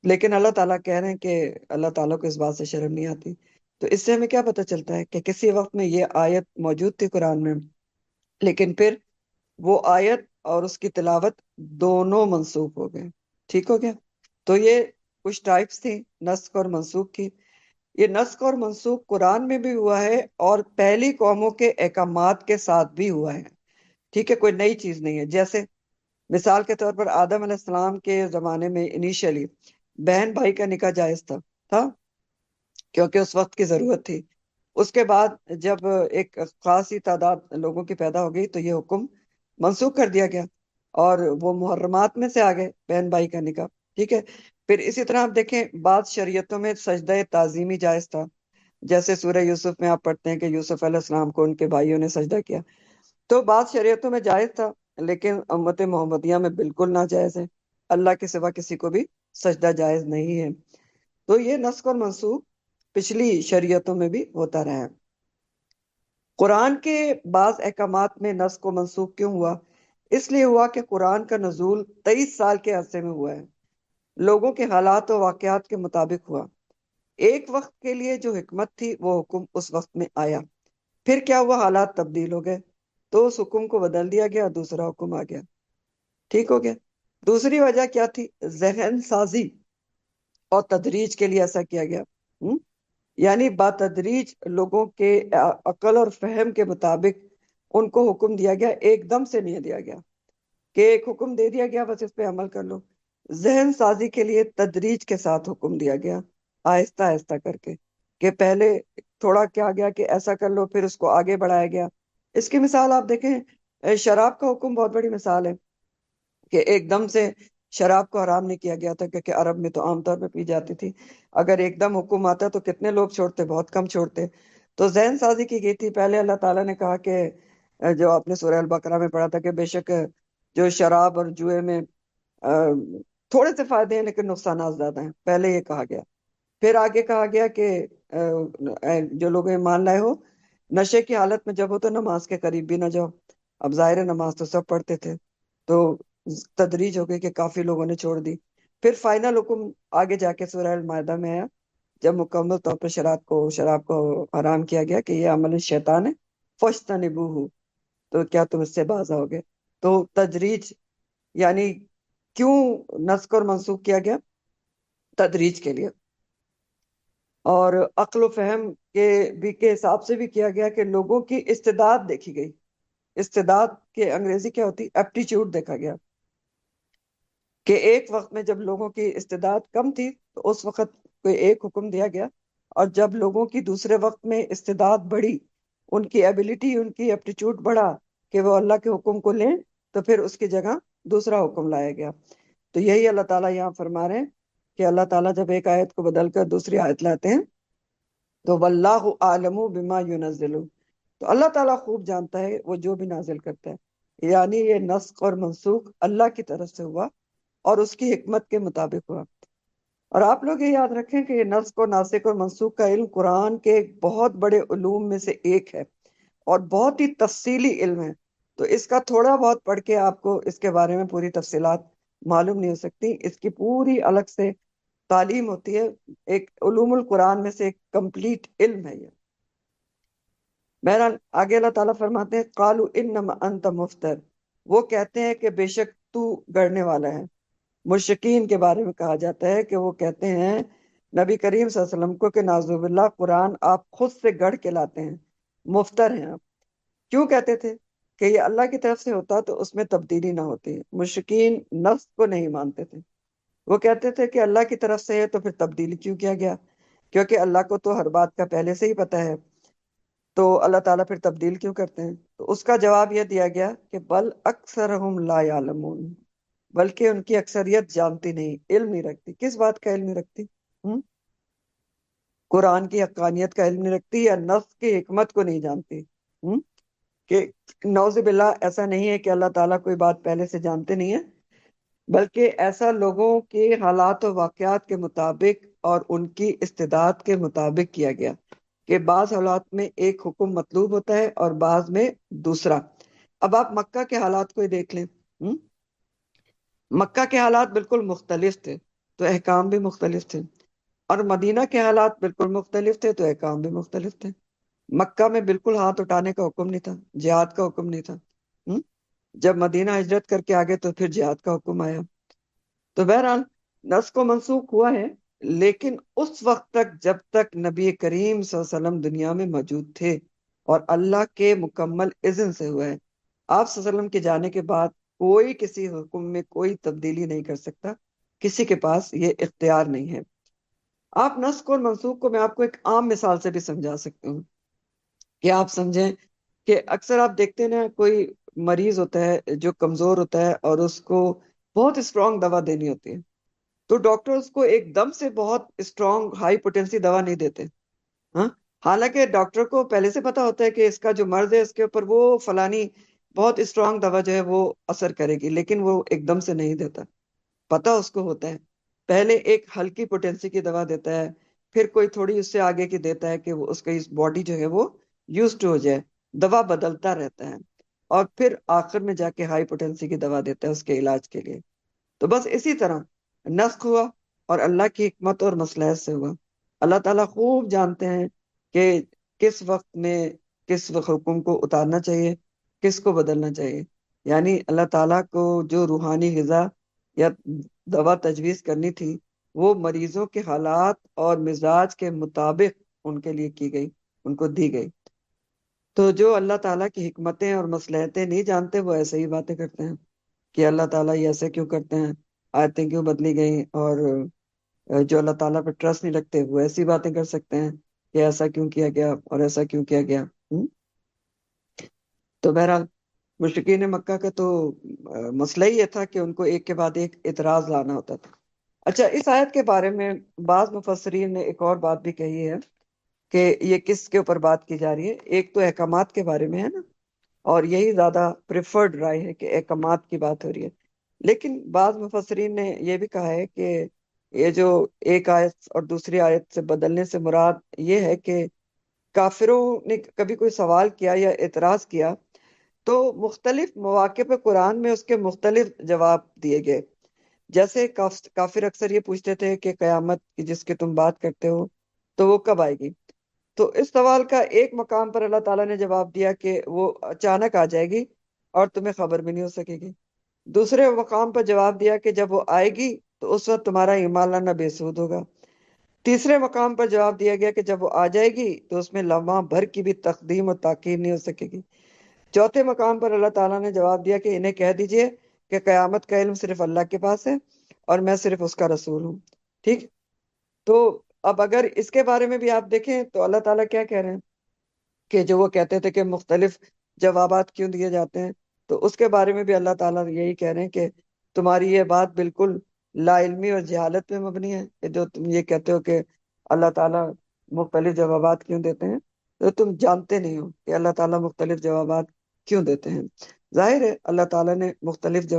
لیکن اللہ تعالیٰ کہہ رہے ہیں کہ اللہ تعالیٰ کو اس بات سے شرم نہیں آتی. تو اس سے ہمیں کیا پتہ چلتا ہے کہ کسی وقت میں یہ آیت موجود تھی قرآن میں، لیکن پھر وہ آیت اور اس کی تلاوت دونوں منسوخ ہو گئے. ٹھیک ہو گیا؟ تو یہ کچھ ٹائپس تھی نسخ اور منسوخ کی. یہ نسخ اور منسوخ قرآن میں بھی ہوا ہے اور پہلی قوموں کے احکامات کے ساتھ بھی ہوا ہے. ٹھیک ہے، کوئی نئی چیز نہیں ہے. جیسے مثال کے طور پر آدم علیہ السلام کے زمانے میں انیشلی بہن بھائی کا نکاح جائز تھا کیونکہ اس وقت کی ضرورت تھی. اس کے بعد جب ایک خاصی تعداد لوگوں کی پیدا ہو گئی تو یہ حکم منسوخ کر دیا گیا اور وہ محرمات میں سے آ گئے بہن بھائی کا نکاح. ٹھیک ہے. پھر اسی طرح آپ دیکھیں بعض شریعتوں میں سجدہ تعظیمی جائز تھا. جیسے سورہ یوسف میں آپ پڑھتے ہیں کہ یوسف علیہ السلام کو ان کے بھائیوں نے سجدہ کیا. تو بعض شریعتوں میں جائز تھا لیکن امت محمدیہ میں بالکل ناجائز ہے. اللہ کے سوا کسی کو بھی سجدہ جائز نہیں ہے. تو یہ نسخ اور منسوخ پچھلی شریعتوں میں بھی ہوتا رہا ہے. قرآن کے بعض احکامات میں نسخ و منسوخ کیوں ہوا؟ اس لیے ہوا کہ قرآن کا نزول 23 سال کے عرصے میں ہوا ہے. لوگوں کے حالات و واقعات کے مطابق ہوا. ایک وقت کے لیے جو حکمت تھی وہ حکم اس وقت میں آیا، پھر کیا ہوا، حالات تبدیل ہو گئے تو اس حکم کو بدل دیا گیا، دوسرا حکم آ گیا. ٹھیک ہو گیا. دوسری وجہ کیا تھی؟ ذہن سازی اور تدریج کے لیے ایسا کیا گیا. یعنی بتدریج لوگوں کے عقل اور فہم کے مطابق ان کو حکم دیا گیا، ایک دم سے نہیں دیا گیا کہ ایک حکم دے دیا گیا بس اس پہ عمل کر لو. ذہن سازی کے لیے تدریج کے ساتھ حکم دیا گیا، آہستہ آہستہ کر کے، کہ پہلے تھوڑا کیا گیا کہ ایسا کر لو، پھر اس کو آگے بڑھایا گیا. اس کی مثال آپ دیکھیں، شراب کا حکم بہت بڑی مثال ہے کہ ایک دم سے شراب کو حرام نہیں کیا گیا تھا کیونکہ عرب میں تو عام طور پہ پی جاتی تھی. اگر ایک دم حکم آتا تو کتنے لوگ چھوڑتے؟ بہت کم چھوڑتے. تو ذہن سازی کی گئی تھی. پہلے اللہ تعالیٰ نے کہا کہ جو آپ نے سورہ البقرہ میں پڑھا تھا کہ بے شک جو شراب اور جوئے میں تھوڑے سے فائدے ہیں لیکن نقصانات زیادہ ہیں، پہلے یہ کہا گیا. پھر آگے کہا گیا کہ جو لوگ ایمان لائے ہو نشے کی حالت میں جب ہو تو نماز کے قریب بھی نہ جاؤ. اب ظاہر نماز تو سب پڑھتے تھے تو تدریج ہو گئی کہ کافی لوگوں نے چھوڑ دی. پھر فائنل حکم آگے جا کے سورہ المائدہ میں آیا جب مکمل طور پر شراب کو حرام کیا گیا کہ یہ عمل شیطان ہے، فاجتنبوہ، تو کیا تم اس سے باز آؤ گے. تو تدریج یعنی کیوں نسخ اور منسوخ کیا گیا؟ تدریج کے لیے. اور عقل و فہم کے حساب سے بھی کیا گیا کہ لوگوں کی استعداد دیکھی گئی. استعداد کے انگریزی کیا ہوتی؟ ایپٹیچیوڈ دیکھا گیا کہ ایک وقت میں جب لوگوں کی استعداد کم تھی تو اس وقت کوئی ایک حکم دیا گیا، اور جب لوگوں کی دوسرے وقت میں استعداد بڑھی، ان کی ایبیلٹی، ان کی ایپٹیچیوڈ بڑھا کہ وہ اللہ کے حکم کو لیں، تو پھر اس کی جگہ دوسرا حکم لایا گیا. تو یہی اللہ تعالیٰ یہاں فرما رہے ہیں کہ اللہ تعالیٰ جب ایک آیت کو بدل کر دوسری آیت لاتے ہیں تو واللہ اعلم بما ینزل، تو اللہ تعالیٰ خوب جانتا ہے وہ جو بھی نازل کرتا ہے. یعنی یہ نسخ اور منسوخ اللہ کی طرف سے ہوا اور اس کی حکمت کے مطابق ہوا۔ اور آپ لوگ یہ یاد رکھیں کہ یہ نسخ اور ناسخ اور منسوخ کا علم قرآن کے ایک بہت بڑے علوم میں سے ایک ہے اور بہت ہی تفصیلی علم ہے۔ تو اس کا تھوڑا بہت پڑھ کے آپ کو اس کے بارے میں پوری تفصیلات معلوم نہیں ہو سکتی، اس کی پوری الگ سے تعلیم ہوتی ہے، ایک علوم القرآن میں سے ایک کمپلیٹ علم ہے یہ۔ بہرحال آگے اللہ تعالیٰ فرماتے ہیں قالوا انما انت مفتر، وہ کہتے ہیں کہ بے شک تو گڑھنے والا ہے۔ مشرکین کے بارے میں کہا جاتا ہے کہ وہ کہتے ہیں نبی کریم صلی اللہ علیہ وسلم کو کہ نعوذ باللہ قرآن آپ خود سے گڑھ کے لاتے ہیں، مفتر ہیں آپ۔ کیوں کہتے تھے کہ یہ اللہ کی طرف سے ہوتا تو اس میں تبدیلی نہ ہوتی؟ مشرکین نفس کو نہیں مانتے تھے، وہ کہتے تھے کہ اللہ کی طرف سے ہے تو پھر تبدیلی کیوں کیا گیا، کیونکہ اللہ کو تو ہر بات کا پہلے سے ہی پتہ ہے، تو اللہ تعالیٰ پھر تبدیل کیوں کرتے ہیں؟ تو اس کا جواب یہ دیا گیا کہ بل اکثرہم لا یعلمون، بلکہ ان کی اکثریت جانتی نہیں، علم نہیں رکھتی۔ کس بات کا علم نہیں رکھتی؟ ہم؟ قرآن کی حقانیت کا علم نہیں رکھتی یا نفس کی حکمت کو نہیں جانتی؟ ہم؟ کہ نعوذ باللہ ایسا نہیں ہے کہ اللہ تعالیٰ کوئی بات پہلے سے جانتے نہیں ہے، بلکہ ایسا لوگوں کے حالات و واقعات کے مطابق اور ان کی استعداد کے مطابق کیا گیا کہ بعض حالات میں ایک حکم مطلوب ہوتا ہے اور بعض میں دوسرا۔ اب آپ مکہ کے حالات کو ہی دیکھ لیں، ہم؟ مکہ کے حالات بالکل مختلف تھے تو احکام بھی مختلف تھے، اور مدینہ کے حالات بالکل مختلف تھے تو احکام بھی مختلف تھے۔ مکہ میں بالکل ہاتھ اٹھانے کا حکم نہیں تھا، جہاد کا حکم نہیں تھا، ہم؟ جب مدینہ ہجرت کر کے آگے تو پھر جہاد کا حکم آیا۔ تو بہرحال نسخ و منسوخ ہوا ہے، لیکن اس وقت تک جب تک نبی کریم صلی اللہ علیہ وسلم دنیا میں موجود تھے اور اللہ کے مکمل اذن سے ہوا ہے۔ آپ صلی اللہ علیہ وسلم کے جانے کے بعد کوئی کسی حکم میں کوئی تبدیلی نہیں کر سکتا، کسی کے پاس یہ اختیار نہیں ہے۔ آپ نسخ اور منسوخ کو میں آپ کو ایک عام مثال سے بھی سمجھا سکتی ہوں کہ آپ سمجھیں کہ اکثر آپ دیکھتے ہیں نا، کوئی مریض ہوتا ہے جو کمزور ہوتا ہے اور اس کو بہت اسٹرانگ دوا دینی ہوتی ہے، تو ڈاکٹر اس کو ایک دم سے بہت اسٹرانگ ہائی پوٹینسی دوا نہیں دیتے، ہاں، حالانکہ ڈاکٹر کو پہلے سے پتا ہوتا ہے کہ اس کا جو مرض ہے اس کے اوپر وہ فلانی بہت اسٹرانگ دوا جو ہے وہ اثر کرے گی، لیکن وہ ایک دم سے نہیں دیتا، پتہ اس کو ہوتا ہے۔ پہلے ایک ہلکی پوٹینسی کی دوا دیتا ہے، پھر کوئی تھوڑی اس سے آگے کی دیتا ہے کہ وہ اس کی باڈی جو ہے وہ یوزڈ ہو جائے، دوا بدلتا رہتا ہے، اور پھر آخر میں جا کے ہائی پوٹینسی کی دوا دیتا ہے اس کے علاج کے لیے۔ تو بس اسی طرح نسخ ہوا اور اللہ کی حکمت اور مصلحت سے ہوا۔ اللہ تعالیٰ خوب جانتے ہیں کہ کس وقت میں کس حکم کو اتارنا چاہیے، کس کو بدلنا چاہیے۔ یعنی اللہ تعالیٰ کو جو روحانی غذا یا دوا تجویز کرنی تھی وہ مریضوں کے حالات اور مزاج کے مطابق ان کے لیے کی گئی، ان کو دی گئی۔ تو جو اللہ تعالیٰ کی حکمتیں اور مصلحتیں نہیں جانتے وہ ایسے ہی باتیں کرتے ہیں کہ اللہ تعالیٰ یہ ایسے کیوں کرتے ہیں، آیتیں کیوں بدلی گئیں، اور جو اللہ تعالیٰ پہ ٹرسٹ نہیں رکھتے وہ ایسی باتیں کر سکتے ہیں کہ ایسا کیوں کیا گیا اور ایسا کیوں کیا گیا۔ تو بہرحال مشرکین مکہ کا تو مسئلہ ہی یہ تھا کہ ان کو ایک کے بعد ایک اعتراض لانا ہوتا تھا۔ اچھا، اس آیت کے بارے میں بعض مفسرین نے ایک اور بات بھی کہی ہے کہ یہ کس کے اوپر بات کی جا رہی ہے۔ ایک تو احکامات کے بارے میں ہے نا، اور یہی زیادہ پریفرڈ رائے ہے کہ احکامات کی بات ہو رہی ہے، لیکن بعض مفسرین نے یہ بھی کہا ہے کہ یہ جو ایک آیت اور دوسری آیت سے بدلنے سے مراد یہ ہے کہ کافروں نے کبھی کوئی سوال کیا یا اعتراض کیا تو مختلف مواقع پہ قرآن میں اس کے مختلف جواب دیے گئے۔ جیسے کافر اکثر یہ پوچھتے تھے کہ قیامت کی جس کی تم بات کرتے ہو تو وہ کب آئے گی، تو اس سوال کا ایک مقام پر اللہ تعالیٰ نے جواب دیا کہ وہ اچانک آ جائے گی اور تمہیں خبر بھی نہیں ہو سکے گی۔ دوسرے مقام پر جواب دیا کہ جب وہ آئے گی تو اس وقت تمہارا ایمان لانا بے سود ہوگا۔ تیسرے مقام پر جواب دیا گیا کہ جب وہ آ جائے گی تو اس میں لمحہ بھر کی بھی تقدیم و تاخیر نہیں ہو سکے گی۔ چوتھے مقام پر اللہ تعالیٰ نے جواب دیا کہ انہیں کہہ دیجئے کہ قیامت کا علم صرف اللہ کے پاس ہے اور میں صرف اس کا رسول ہوں۔ ٹھیک، تو اب اگر اس کے بارے میں بھی آپ دیکھیں تو اللہ تعالیٰ کیا کہہ رہے ہیں کہ جو وہ کہتے تھے کہ مختلف جوابات کیوں دیے جاتے ہیں، تو اس کے بارے میں بھی اللہ تعالیٰ یہی کہہ رہے ہیں کہ تمہاری یہ بات بالکل لا علمی اور جہالت پہ مبنی ہے، کہ جو تم یہ کہتے ہو کہ اللہ تعالیٰ مختلف جوابات کیوں دیتے ہیں، تو تم جانتے نہیں ہو کہ اللہ تعالیٰ مختلف جوابات کیوں دیتے ہیں۔ ظاہر ہے اللہ تعالیٰ نے مختلف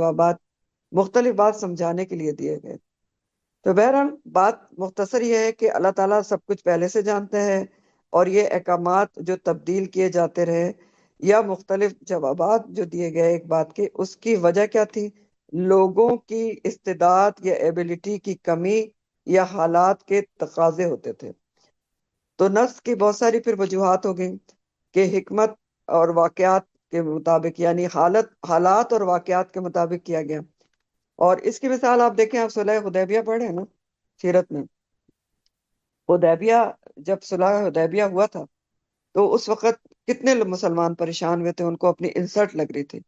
بات سمجھانے کے لیے دیے گئے۔ تو بہرحال بات مختصر یہ ہے کہ اللہ تعالیٰ سب کچھ پہلے سے جانتا ہے، اور یہ احکامات جو تبدیل کیے جاتے رہے یا مختلف جوابات جو دیے گئے ایک بات کے، اس کی وجہ کیا تھی؟ لوگوں کی استعداد یا ایبیلٹی کی کمی یا حالات کے تقاضے ہوتے تھے۔ تو نص کی بہت ساری پھر وجوہات ہو گئیں کہ حکمت اور واقعات کے مطابق، یعنی حالات اور واقعات کے مطابق کیا گیا۔ اور اس کی مثال آپ دیکھیں، آپ صلح حدیبیہ پڑھیں نا سیرت میں، حدیبیہ جب صلح حدیبیہ ہوا تھا تو اس وقت کتنے مسلمان پریشان ہوئے تھے، ان کو اپنی انسلٹ لگ رہی تھی۔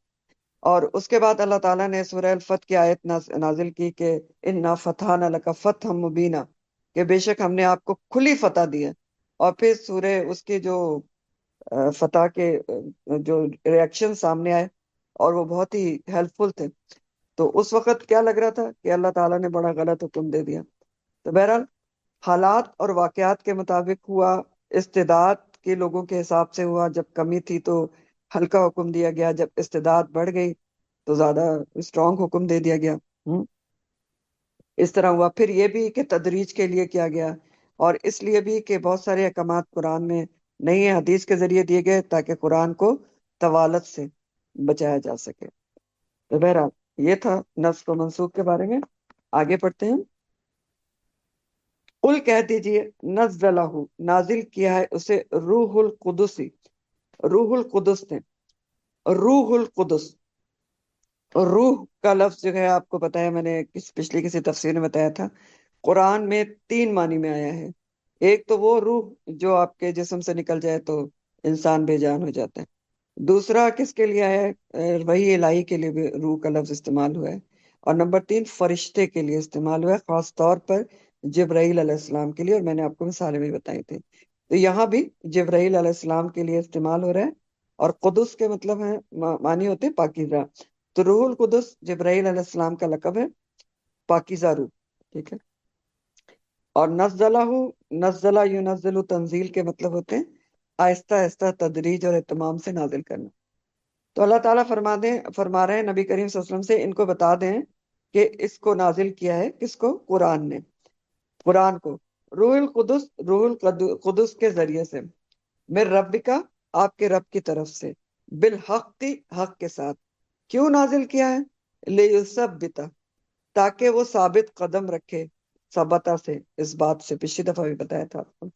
اور اس کے بعد اللہ تعالیٰ نے سورہ الفتح کی آیت نازل کی کہ انا فتحنا لک فتحا مبینا، کہ بے شک ہم نے آپ کو کھلی فتح دی ہے۔ اور پھر سورہ اس کے جو فتح کے جو ریاکشن سامنے آئے، اور وہ بہت ہی ہیلپ فل تھے، تو اس وقت کیا لگ رہا تھا کہ اللہ تعالیٰ نے بڑا غلط حکم دے دیا۔ تو بہرحال حالات اور واقعات کے مطابق ہوا، استعداد کے لوگوں کے حساب سے ہوا، جب کمی تھی تو ہلکا حکم دیا گیا، جب استعداد بڑھ گئی تو زیادہ اسٹرانگ حکم دے دیا گیا۔ اس طرح ہوا۔ پھر یہ بھی کہ تدریج کے لیے کیا گیا، اور اس لیے بھی کہ بہت سارے احکامات قرآن میں نہیں ہے، حدیث کے ذریعے دیے گئے تاکہ قرآن کو طوالت سے بچایا جا سکے۔ تو بہرحال یہ تھا نسخ و منسوخ کے بارے میں۔ آگے پڑھتے ہیں۔ قل کہہ دیجئے نزلہ، نازل کیا ہے اسے روح القدسی، روح القدس نے۔ روح القدس، روح کا لفظ جو ہے آپ کو پتا ہے، میں نے پچھلی کسی تفسیر میں بتایا تھا، قرآن میں 3 معنی میں آیا ہے۔ ایک تو وہ روح جو آپ کے جسم سے نکل جائے تو انسان بے جان ہو جاتا ہے۔ دوسرا کس کے لیے آیا ہے؟ وحی الہی کے لیے بھی روح کا لفظ استعمال ہوا ہے۔ اور نمبر 3 فرشتے کے لیے استعمال ہوا ہے، خاص طور پر جبرائیل علیہ السلام کے لیے، اور میں نے آپ کو مثالیں بھی بتائی تھی۔ تو یہاں بھی جبرائیل علیہ السلام کے لیے استعمال ہو رہا ہے، اور قدس کے مطلب ہے معنی ہوتے ہیں پاکیزہ۔ تو روح القدس جبرائیل علیہ السلام کا لقب ہے، پاکیزہ روح، ٹھیک ہے۔ اور نزلہ ینزل تنزیل کے مطلب ہوتے ہیں آہستہ آہستہ تدریج اور اہتمام سے نازل کرنا۔ تو اللہ تعالیٰ فرما رہے ہیں نبی کریم صلی اللہ علیہ وسلم سے ان کو بتا دیں کہ اس کو نازل کیا ہے کس کو؟ قرآن نے، قرآن کو روح القدس، روح القدس کے ذریعے سے، من ربک، آپ کے رب کی طرف سے، بالحق، حق کے ساتھ۔ کیوں نازل کیا ہے؟ لیثبت، تاکہ وہ ثابت قدم رکھے، ثبتا سے، اس بات سے پچھلی دفعہ بھی بتایا تھا آپ کو،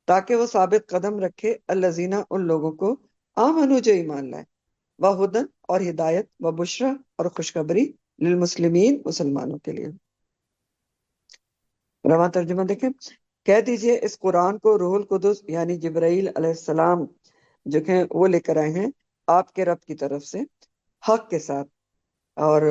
تاکہ وہ ثابت قدم رکھے الذین، ان لوگوں کو، آمنو، جو ایمان لائے، وہدن، اور ہدایت، وبشرا، اور خوشخبری، للمسلمین، مسلمانوں کے لیے۔ رواں ترجمہ دیکھیں۔ کہہ دیجئے اس قرآن کو روح القدس یعنی جبرائیل علیہ السلام جو کہ وہ لے کر آئے ہیں آپ کے رب کی طرف سے، حق کے ساتھ، اور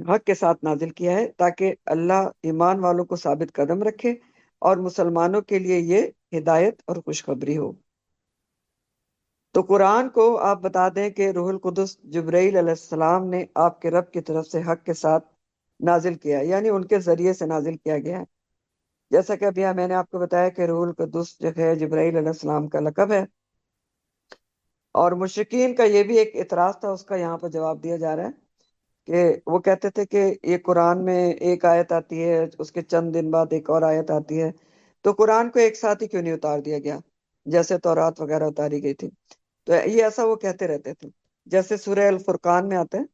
حق کے ساتھ نازل کیا ہے تاکہ اللہ ایمان والوں کو ثابت قدم رکھے اور مسلمانوں کے لیے یہ ہدایت اور خوشخبری ہو۔ تو قرآن کو آپ بتا دیں کہ روح القدس جبرائیل علیہ السلام نے آپ کے رب کی طرف سے حق کے ساتھ نازل کیا ہے، یعنی ان کے ذریعے سے نازل کیا گیا ہے۔ جیسا کہ ابھی میں نے آپ کو بتایا کہ روح القدس جو ہے جبرائیل علیہ السلام کا لقب ہے، اور مشرکین کا یہ بھی ایک اعتراض تھا، اس کا یہاں پر جواب دیا جا رہا ہے کہ وہ کہتے تھے کہ یہ قرآن میں ایک آیت آتی ہے، اس کے چند دن بعد ایک اور آیت آتی ہے، تو قرآن کو ایک ساتھ ہی کیوں نہیں اتار دیا گیا جیسے تورات وغیرہ اتاری گئی تھی؟ تو یہ ایسا وہ کہتے رہتے تھے۔ جیسے سورہ الفرقان میں آتا ہے،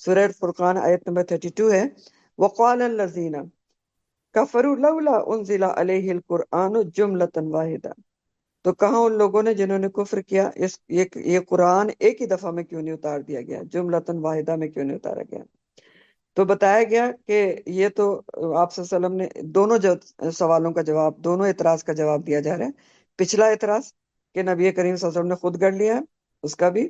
سورہ الفرقان آیت نمبر 32 ہے، وقال الذین کفروا لولا انزل علیہ القرآن جملۃ واحدہ، تو کہاں ان لوگوں نے جنہوں نے کفر کیا، یہ قرآن ایک ہی دفعہ میں کیوں نہیں اتار دیا گیا، جملۃ واحدہ میں کیوں نہیں اتارا گیا؟ تو بتایا گیا کہ یہ تو آپ صلی اللہ علیہ وسلم نے دونوں سوالوں کا جواب، دونوں اعتراض کا جواب دیا جا رہا ہے۔ پچھلا اعتراض کہ نبی کریم صلی اللہ علیہ وسلم نے خود گڑھ لیا ہے، اس کا بھی،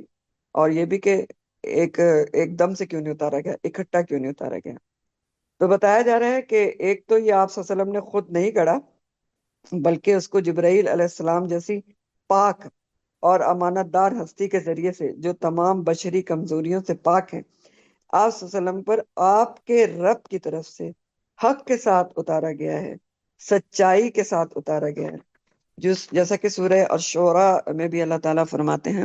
اور یہ بھی کہ ایک دم سے کیوں نہیں اتارا گیا، اکٹھا کیوں نہیں اتارا گیا۔ تو بتایا جا رہا ہے کہ ایک تو یہ آپ صلی اللہ علیہ وسلم نے خود نہیں گڑھا، بلکہ اس کو جبرائیل علیہ السلام جیسی پاک اور امانت دار ہستی کے ذریعے سے، جو تمام بشری کمزوریوں سے پاک ہیں، آپ صلی اللہ علیہ وسلم پر آپ کے رب کی طرف سے حق کے ساتھ اتارا گیا ہے، سچائی کے ساتھ اتارا گیا ہے، جیسا کہ سورہ الشعراء میں بھی اللہ تعالیٰ فرماتے ہیں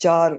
4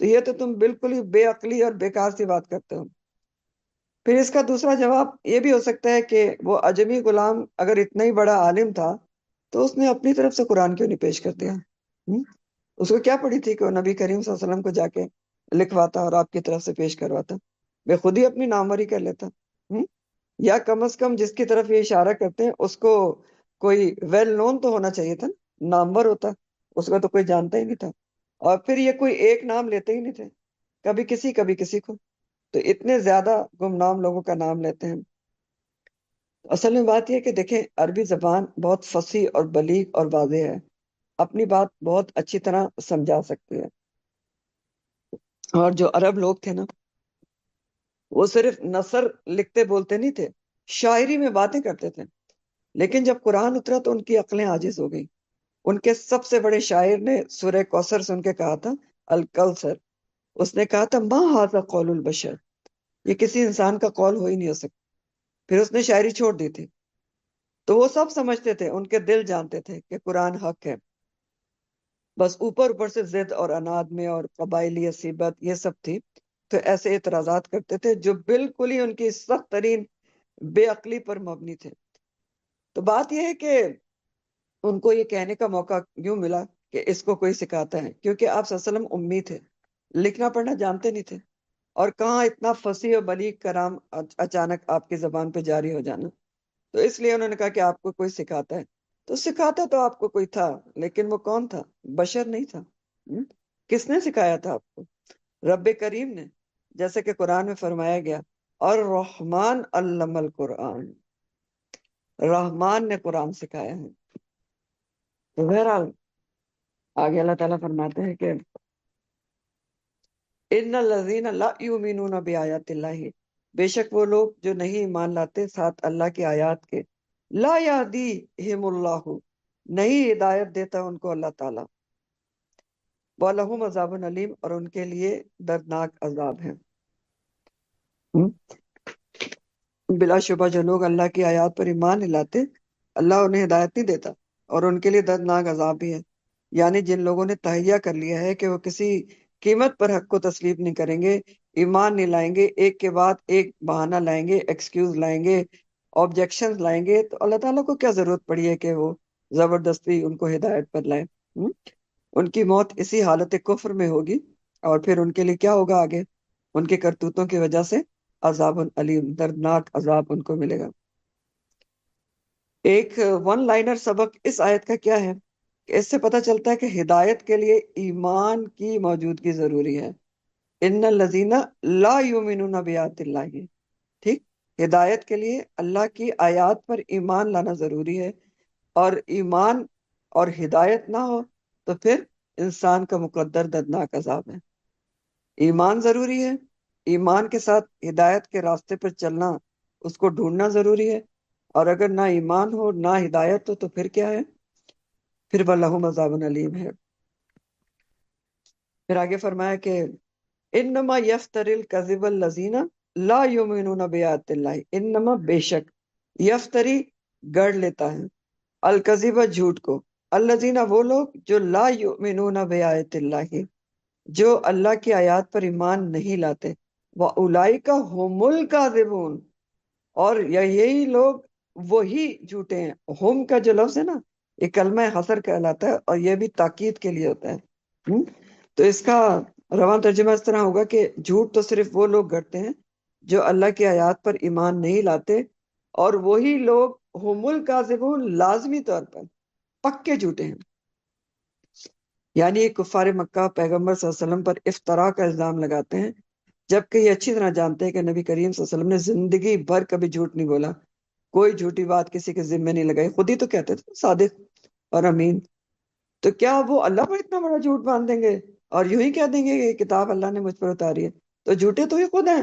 تو یہ تو تم بالکل ہی بے عقلی اور بیکار سی بات کرتے ہو۔ پھر اس کا دوسرا جواب یہ بھی ہو سکتا ہے کہ وہ عجمی غلام اگر اتنا ہی بڑا عالم تھا تو اس نے اپنی طرف سے قرآن کیوں نہیں پیش کر دیا؟ اس کو کیا پڑی تھی کہ وہ نبی کریم صلی اللہ علیہ وسلم کو جا کے لکھواتا اور آپ کی طرف سے پیش کرواتا؟ وہ خود ہی اپنی ناموری کر لیتا۔ یا کم از کم جس کی طرف یہ اشارہ کرتے ہیں اس کو کوئی ویل نون تو ہونا چاہیے تھا، نامور ہوتا، اس کو تو کوئی جانتا ہی نہیں تھا۔ اور پھر یہ کوئی ایک نام لیتے ہی نہیں تھے، کبھی کسی کو، تو اتنے زیادہ گمنام لوگوں کا نام لیتے ہیں۔ اصل میں بات یہ ہے کہ دیکھیں، عربی زبان بہت فصیح اور بلیغ اور واضح ہے، اپنی بات بہت اچھی طرح سمجھا سکتی ہے۔ اور جو عرب لوگ تھے نا، وہ صرف نثر لکھتے بولتے نہیں تھے، شاعری میں باتیں کرتے تھے۔ لیکن جب قرآن اترا تو ان کی عقلیں عاجز ہو گئیں۔ ان کے سب سے بڑے شاعر نے سورہ کوثر سن کے کہا تھا، الکوثر، اس نے کہا تھا ما ھذا قول البشر، یہ کسی انسان کا قول ہو ہی نہیں ہو سکتا۔ پھر اس نے شاعری چھوڑ دی تھی۔ تو وہ سب سمجھتے تھے، ان کے دل جانتے تھے کہ قرآن حق ہے، بس اوپر سے ضد اور اناد میں اور قبائلی عصیبت یہ سب تھی، تو ایسے اعتراضات کرتے تھے جو بالکل ہی ان کی سخت ترین بے عقلی پر مبنی تھے۔ تو بات یہ ہے کہ ان کو یہ کہنے کا موقع یوں ملا کہ اس کو کوئی سکھاتا ہے، کیونکہ آپ صلی اللہ علیہ وسلم امی تھے، لکھنا پڑھنا جانتے نہیں تھے، اور کہاں اتنا فصیح و بلیغ کلام اچانک آپ کی زبان پہ جاری ہو جانا۔ تو اس لیے انہوں نے کہا کہ آپ کو کوئی سکھاتا ہے، تو سکھاتا تو آپ کو کوئی تھا، لیکن وہ کون تھا؟ بشر نہیں تھا۔ کس نے سکھایا تھا آپ کو؟ رب کریم نے، جیسے کہ قرآن میں فرمایا گیا، اور رحمان علم القرآن، رحمان نے قرآن سکھایا ہے۔ تو بہرحال آگے اللہ تعالیٰ فرماتے ہیں کہ ان الذین لا یؤمنون بآیات اللہ، بے شک وہ لوگ جو نہیں ایمان لاتے ساتھ اللہ کی آیات کے، لا یہدیہم اللہ، نہیں ہدایت دیتا ان کو اللہ تعالیٰ، وَلَهُمْ عَذَابٌ علیم، اور ان کے لیے دردناک عذاب ہے۔ بلا شبہ جو لوگ اللہ کی آیات پر ایمان نہیں لاتے، اللہ انہیں ہدایت نہیں دیتا، اور ان کے لیے دردناک عذاب بھی ہے۔ یعنی جن لوگوں نے تہیہ کر لیا ہے کہ وہ کسی قیمت پر حق کو تسلیم نہیں کریں گے، ایمان نہیں لائیں گے، ایک کے بعد ایک بہانہ لائیں گے، ایکسکیوز لائیں گے، آبجیکشن لائیں گے، تو اللہ تعالیٰ کو کیا ضرورت پڑی ہے کہ وہ زبردستی ان کو ہدایت پر لائے؟ ان کی موت اسی حالت کفر میں ہوگی، اور پھر ان کے لیے کیا ہوگا آگے؟ ان کے کرتوتوں کی وجہ سے عذاب علیم، دردناک عذاب ان کو ملے گا۔ ایک ون لائنر سبق اس آیت کا کیا ہے کہ اس سے پتہ چلتا ہے کہ ہدایت کے لیے ایمان کی موجودگی ضروری ہے۔ ان الذین لا یؤمنون بآیات اللہ، ٹھیک، ہدایت کے لیے اللہ کی آیات پر ایمان لانا ضروری ہے، اور ایمان اور ہدایت نہ ہو تو پھر انسان کا مقدر دردناک عذاب ہے۔ ایمان ضروری ہے، ایمان کے ساتھ ہدایت کے راستے پر چلنا، اس کو ڈھونڈنا ضروری ہے، اور اگر نہ ایمان ہو نہ ہدایت ہو تو پھر کیا ہے؟ پھر وَلَهُمْ عَذَابٌ علیم ہے۔ پھر آگے فرمایا کہ انما یفتری الکذب الذین لا یؤمنون بآیات اللہ، انما بے شک، یفتری گڑ لیتا ہے، الکذب جھوٹ کو، الذین وہ لوگ جو لا یؤمنون بآیات اللہ، جو اللہ کی آیات پر ایمان نہیں لاتے، وَأُولَئِکَ هُمُ الْکاذبُونَ، اور یہی لوگ وہی جھوٹے ہیں۔ ہم کا جو لفظ ہے نا، یہ کلمہ حصر کہلاتا ہے، اور یہ بھی تاکید کے لیے ہوتا ہے۔ تو اس کا رواں ترجمہ اس طرح ہوگا کہ جھوٹ تو صرف وہ لوگ گھڑتے ہیں جو اللہ کی آیات پر ایمان نہیں لاتے، اور وہی لوگ ہم الکاذبون، لازمی طور پر پکے جھوٹے ہیں۔ یعنی کفار مکہ پیغمبر صلی اللہ علیہ وسلم پر افتراء کا الزام لگاتے ہیں، جبکہ یہ اچھی طرح جانتے ہیں کہ نبی کریم صلی اللہ علیہ وسلم نے زندگی بھر کبھی جھوٹ نہیں بولا، کوئی جھوٹی بات کسی کے ذمے نہیں لگائی، خود ہی تو کہتے تھے صادق اور امین۔ تو کیا وہ اللہ پر اتنا بڑا جھوٹ باندھ دیں گے اور یوں ہی کہہ دیں گے کہ یہ کتاب اللہ نے مجھ پر اتاری ہے؟ تو جھوٹے تو یہ خود ہیں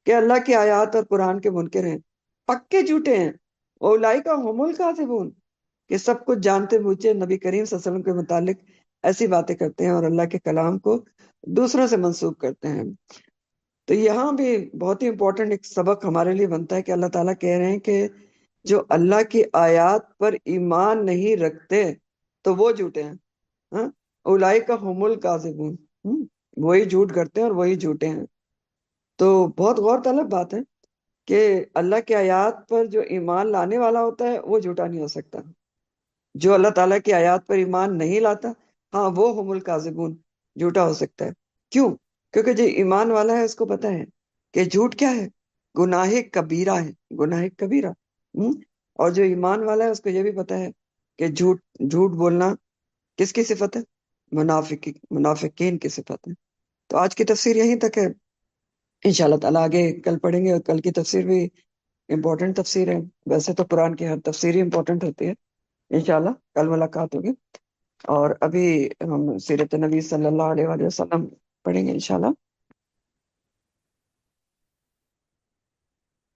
کہ اللہ کی آیات اور قرآن کے منکر ہیں، پکے جھوٹے ہیں۔ اولئک هم الکاذبون، کہ سب کچھ جانتے بوجھے نبی کریم صلی اللہ علیہ وسلم کے متعلق ایسی باتیں کرتے ہیں اور اللہ کے کلام کو دوسروں سے منسوب کرتے ہیں۔ تو یہاں بھی بہت ہی امپورٹنٹ ایک سبق ہمارے لیے بنتا ہے کہ اللہ تعالیٰ کہہ رہے ہیں کہ جو اللہ کی آیات پر ایمان نہیں رکھتے تو وہ جھوٹے ہیں۔ اولئک هم الکاذبون، وہی جھوٹ کرتے ہیں اور وہی جھوٹے ہیں۔ تو بہت غور طلب بات ہے کہ اللہ کی آیات پر جو ایمان لانے والا ہوتا ہے وہ جھوٹا نہیں ہو سکتا، جو اللہ تعالیٰ کی آیات پر ایمان نہیں لاتا ہاں وہ ہم الکاذبون، جھوٹا ہو سکتا ہے۔ کیوں؟ کیونکہ جو ایمان والا ہے اس کو پتا ہے کہ جھوٹ کیا ہے، گناہ کبیرہ ہے، گناہ کبیرہ۔ اور جو ایمان والا ہے اس کو یہ بھی پتا ہے کہ جھوٹ بولنا کس کی صفت ہے؟ منافقین کی صفت ہے۔ تو آج کی تفسیر یہیں تک ہے، انشاءاللہ تعالیٰ آگے کل پڑھیں گے، اور کل کی تفسیر بھی امپورٹنٹ تفسیر ہے، ویسے تو قرآن کی ہر تفسیر ہی امپورٹنٹ ہوتی ہے۔ انشاءاللہ کل ملاقات ہوگی، اور ابھی ہم سیرت نبی صلی اللہ علیہ وآلہ وسلم پڑھیں گے انشاءاللہ۔